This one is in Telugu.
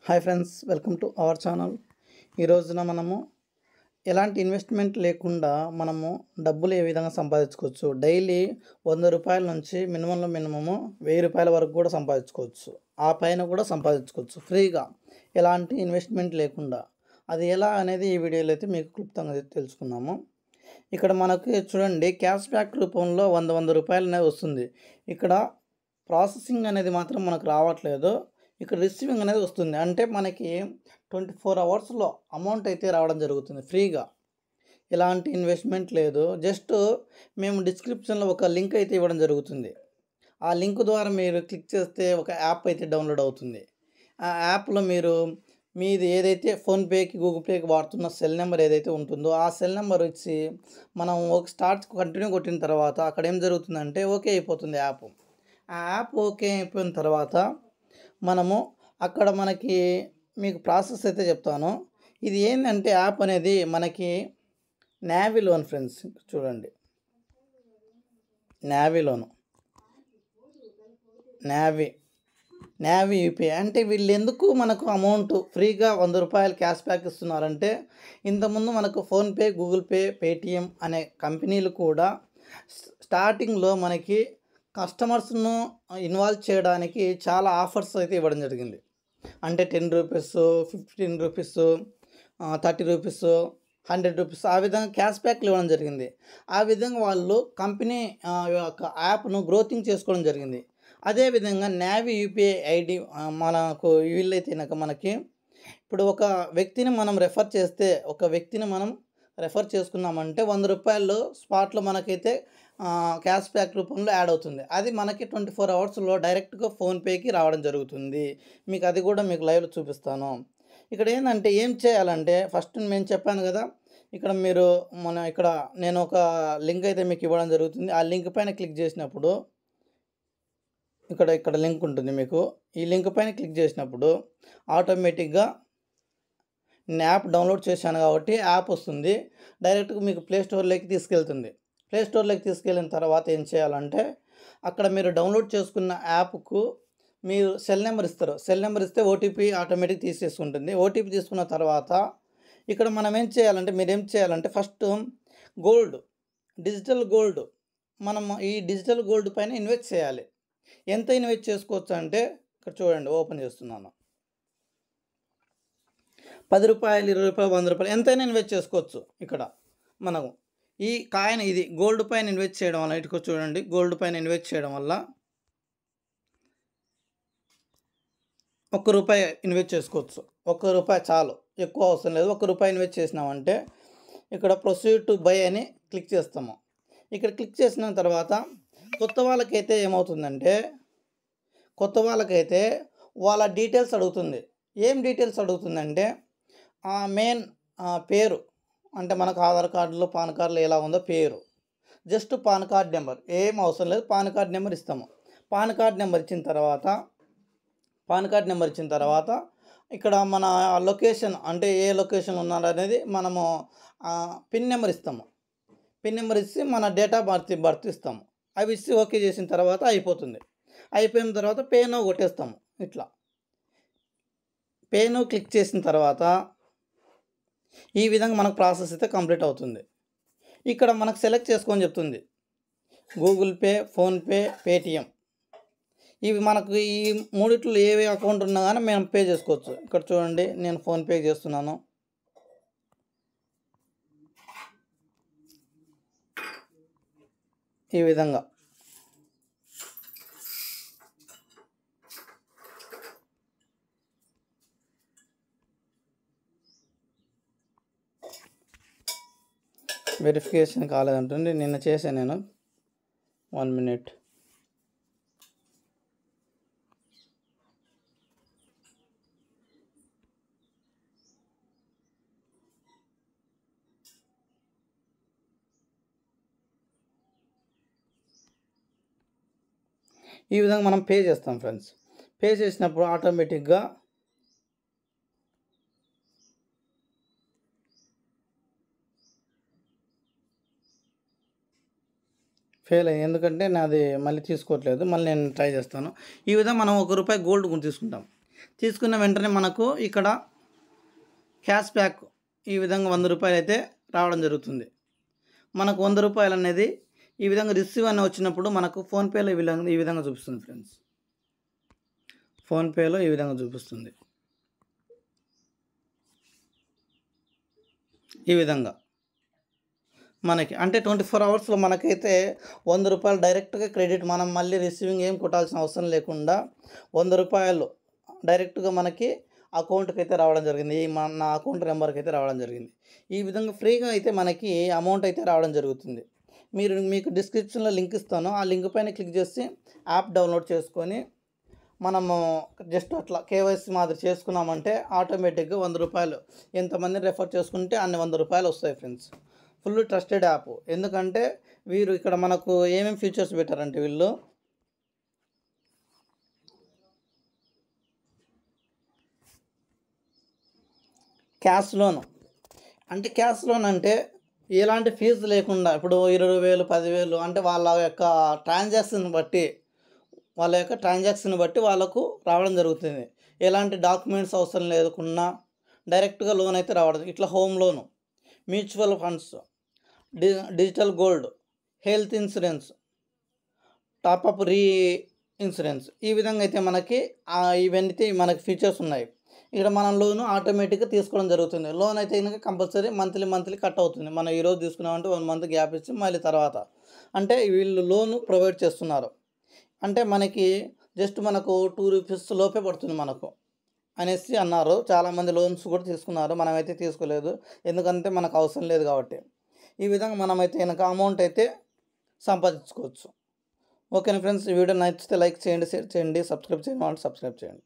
Hi friends, welcome to our channel. ఈ రోజున మనము ఎలాంటి ఇన్వెస్ట్మెంట్ లేకుండా మనము డబ్బులు ఏ విధంగా సంపాదించుకోవచ్చు. డైలీ 100 రూపాయల నుంచి మినిమంలో మినిమము 1000 రూపాయల వరకు కూడా సంపాదించుకోవచ్చు. ఆ పైన కూడా సంపాదించుకోవచ్చు ఫ్రీగా, ఎలాంటి ఇన్వెస్ట్మెంట్ లేకుండా. అది ఎలా అనేది ఈ వీడియోలో అయితే మీకు క్లుప్తంగా తెలుసుకుందాము. ఇక్కడ మనకి చూడండి, క్యాష్ బ్యాక్ రూపంలో 100 రూపాయలు అనేది వస్తుంది. ఇక్కడ ప్రాసెసింగ్ అనేది మాత్రం మనకు రావట్లేదు. ఇక్కడ రిసీవింగ్ అనేది వస్తుంది. అంటే మనకి 24 అవర్స్లో అమౌంట్ అయితే రావడం జరుగుతుంది ఫ్రీగా. ఎలాంటి ఇన్వెస్ట్మెంట్ లేదు. జస్ట్ మేము డిస్క్రిప్షన్లో ఒక లింక్ అయితే ఇవ్వడం జరుగుతుంది. ఆ లింక్ ద్వారా మీరు క్లిక్ చేస్తే ఒక యాప్ అయితే డౌన్లోడ్ అవుతుంది. ఆ యాప్లో మీరు మీది ఏదైతే ఫోన్పేకి, గూగుల్ పేకి వాడుతున్న సెల్ నెంబర్ ఏదైతే ఉంటుందో ఆ సెల్ నెంబర్ ఇచ్చి మనం ఒక స్టార్ట్ కంటిన్యూ కొట్టిన తర్వాత అక్కడ ఏం జరుగుతుందంటే ఓకే అయిపోతుంది యాప్. ఆ యాప్ ఓకే అయిపోయిన తర్వాత మనము అక్కడ మీకు ప్రాసెస్ అయితే చెప్తాను. ఇది ఏంటంటే యాప్ అనేది మనకి నావీ లోన్ ఫ్రెండ్స్. చూడండి, నావీ లోను, నావీ యూపీఐ. అంటే వీళ్ళు ఎందుకు మనకు అమౌంట్ ఫ్రీగా 100 రూపాయలు క్యాష్ బ్యాక్ ఇస్తున్నారంటే, ఇంతకుముందు మనకు ఫోన్పే, గూగుల్ పే, పేటిఎం అనే కంపెనీలు కూడా స్టార్టింగ్లో మనకి కస్టమర్స్ను ఇన్వాల్వ్ చేయడానికి చాలా ఆఫర్స్ అయితే ఇవ్వడం జరిగింది. అంటే 10 రూపీస్, 15 రూపీస్, 30 రూపీస్, 100 రూపీస్, ఆ విధంగా క్యాష్ బ్యాక్లు ఇవ్వడం జరిగింది. ఆ విధంగా వాళ్ళు కంపెనీ యొక్క యాప్ను గ్రోతింగ్ చేసుకోవడం జరిగింది. అదేవిధంగా నావీ యూపీఐ ఐడి మనకు వీళ్ళైతే మనకి ఇప్పుడు ఒక వ్యక్తిని మనం రెఫర్ చేసుకున్నామంటే 100 రూపాయలు స్పాట్లో మనకైతే క్యాష్ బ్యాక్ రూపంలో యాడ్ అవుతుంది. అది మనకి 24 అవర్స్లో డైరెక్ట్గా ఫోన్పేకి రావడం జరుగుతుంది. మీకు అది కూడా మీకు లైవ్లో చూపిస్తాను. ఇక్కడ ఏంటంటే ఏం చేయాలంటే, ఫస్ట్ నేను చెప్పాను కదా, ఇక్కడ నేను ఒక లింక్ అయితే మీకు ఇవ్వడం జరుగుతుంది. ఆ లింక్ పైన క్లిక్ చేసినప్పుడు ఇక్కడ లింక్ ఉంటుంది. మీకు ఈ లింక్ పైన క్లిక్ చేసినప్పుడు ఆటోమేటిక్గా నేను యాప్ డౌన్లోడ్ చేశాను కాబట్టి యాప్ వస్తుంది. డైరెక్ట్గా మీకు ప్లే స్టోర్లోకి తీసుకెళ్తుంది. ప్లే స్టోర్లోకి తీసుకెళ్ళిన తర్వాత ఏం చేయాలంటే, అక్కడ మీరు డౌన్లోడ్ చేసుకున్న యాప్కు మీరు సెల్ నెంబర్ ఇస్తారు. సెల్ నెంబర్ ఇస్తే ఓటీపీ ఆటోమేటిక్ తీసేసుకుంటుంది. ఓటీపీ తీసుకున్న తర్వాత ఇక్కడ మీరేం చేయాలంటే ఫస్ట్ డిజిటల్ గోల్డ్ ఈ డిజిటల్ గోల్డ్ పైన ఇన్వెస్ట్ చేయాలి. ఎంత ఇన్వెస్ట్ చేసుకోవచ్చు అంటే, ఇక్కడ చూడండి, ఓపెన్ చేస్తున్నాను. 10 రూపాయలు, 20 రూపాయలు, 100 రూపాయలు ఎంతైనా ఇన్వెస్ట్ చేసుకోవచ్చు. ఇక్కడ మనము ఈ కాయిన్ ఇది గోల్డ్ పైన ఇన్వెస్ట్ చేయడం వల్ల, ఇటుకు చూడండి, గోల్డ్ పైన ఇన్వెస్ట్ చేయడం వల్ల 1 రూపాయి ఇన్వెస్ట్ చేసుకోవచ్చు. 1 రూపాయి చాలు, ఎక్కువ అవసరం లేదు. 1 రూపాయి ఇన్వెస్ట్ చేసినామంటే ఇక్కడ ప్రొసీడ్ టు బై అని క్లిక్ చేస్తాము. ఇక్కడ క్లిక్ చేసిన తర్వాత కొత్త వాళ్ళకైతే వాళ్ళ డీటెయిల్స్ అడుగుతుంది. ఏం డీటెయిల్స్ అడుగుతుందంటే, మెయిన్ పేరు, అంటే మనకు ఆధార్ కార్డులో, పాన్ కార్డులో ఎలా ఉందో పేరు, జస్ట్ పాన్ కార్డ్ నెంబర్, ఏం అవసరం లేదు. పాన్ కార్డ్ నెంబర్ ఇస్తాము. పాన్ కార్డ్ నెంబర్ ఇచ్చిన తర్వాత ఇక్కడ మన లొకేషన్, అంటే ఏ లొకేషన్ ఉన్నారనేది మనము పిన్ నెంబర్ ఇస్తాము. పిన్ నెంబర్ ఇచ్చి మన డేట్ ఆఫ్ బర్త్ ఇస్తాము. అవి ఇచ్చి ఓకే చేసిన తర్వాత అయిపోతుంది. అయిపోయిన తర్వాత పే నౌ కొట్టేస్తాము. ఇట్లా పే నౌ క్లిక్ చేసిన తర్వాత ఈ విధంగా మనకు ప్రాసెస్ అయితే కంప్లీట్ అవుతుంది. ఇక్కడ మనకు సెలెక్ట్ చేసుకొని చెప్తుంది గూగుల్ పే, ఫోన్పే, పేటిఎం. ఇవి మనకు ఈ మూడిట్లో ఏవి అకౌంట్ ఉన్నా కానీ మేము పే చేసుకోవచ్చు. ఇక్కడ చూడండి, నేను ఫోన్పే చేస్తున్నాను. ఈ విధంగా వెరిఫికేషన్ కాలేదంటుంది. నిన్న చేశాను నేను. 1 మినిట్. ఈ విధంగా మనం పే చేస్తాం ఫ్రెండ్స్. పే చేసినప్పుడు ఆటోమేటిక్గా ఫెయిల్ అయ్యింది. ఎందుకంటే నాది మళ్ళీ తీసుకోవట్లేదు. మళ్ళీ నేను ట్రై చేస్తాను. ఈ విధంగా మనం 1 రూపాయి గోల్డ్ తీసుకుంటాం. తీసుకున్న వెంటనే మనకు ఇక్కడ క్యాష్ బ్యాక్ ఈ విధంగా 100 రూపాయలు అయితే రావడం జరుగుతుంది. మనకు 100 రూపాయలు అనేది ఈ విధంగా రిసీవ్ అని వచ్చినప్పుడు మనకు ఫోన్పేలో ఈ విధంగా చూపిస్తుంది ఫ్రెండ్స్. ఫోన్పేలో ఈ విధంగా చూపిస్తుంది. ఈ విధంగా మనకి అంటే 24 అవర్స్లో మనకైతే 100 రూపాయలు డైరెక్ట్గా క్రెడిట్, మనం మళ్ళీ రిసీవింగ్ ఏం కొట్టాల్సిన అవసరం లేకుండా 100 రూపాయలు డైరెక్ట్గా మనకి అకౌంట్కి అయితే రావడం జరిగింది. నా అకౌంట్ నెంబర్కి అయితే రావడం జరిగింది. ఈ విధంగా ఫ్రీగా అయితే మనకి అమౌంట్ అయితే రావడం జరుగుతుంది. మీకు డిస్క్రిప్షన్లో లింక్ ఇస్తాను. ఆ లింక్ పైన క్లిక్ చేసి యాప్ డౌన్లోడ్ చేసుకొని మనము జస్ట్ అట్లా కేవైసీ మాదిరి చేసుకున్నామంటే ఆటోమేటిక్గా 100 రూపాయలు ఎంతమందిని రెఫర్ చేసుకుంటే అన్ని 100 రూపాయలు వస్తాయి ఫ్రెండ్స్. Full trusted app. ఎందుకంటే వీరు ఇక్కడ మనకు ఏమేమి ఫీచర్స్ పెట్టారంటే వీళ్ళు క్యాష్ లోన్ అంటే క్యాష్ లోన్ అంటే ఎలాంటి ఫీజు లేకుండా ఇప్పుడు 20,000 10,000 అంటే వాళ్ళ యొక్క ట్రాన్సాక్షన్ బట్టి వాళ్ళకు రావడం జరుగుతుంది. ఎలాంటి డాక్యుమెంట్స్ అవసరం లేకుండా డైరెక్ట్గా లోన్ అయితే రావడం. ఇట్లా home loan, mutual funds, digital gold, health insurance, top up reinsurance, ఈ విధంగా అయితే మనకి ఇవన్నీ మనకి ఫీచర్స్ ఉన్నాయి. ఇక్కడ మనం లోను ఆటోమేటిక్గా తీసుకోవడం జరుగుతుంది. లోన్ అయితే కనుక కంపల్సరీ మంత్లీ కట్ అవుతుంది. మనం ఈరోజు తీసుకున్నామంటే 1 మంత్ గ్యాప్ ఇచ్చి మళ్ళీ తర్వాత అంటే వీళ్ళు లోను ప్రొవైడ్ చేస్తున్నారు. అంటే మనకి జస్ట్ మనకు 2 రూపీస్ లోపే పడుతుంది మనకు అనేసి అన్నారు. చాలామంది లోన్స్ కూడా తీసుకున్నారు. మనమైతే తీసుకోలేదు, ఎందుకంటే మనకు అవసరం లేదు కాబట్టి. ఈ విధంగా మనమైతే కనుక అమౌంట్ అయితే సంపాదించుకోవచ్చు. ఓకేనా ఫ్రెండ్స్, ఈ వీడియో నచ్చితే లైక్ చేయండి, షేర్ చేయండి, సబ్స్క్రైబ్ చేయండి.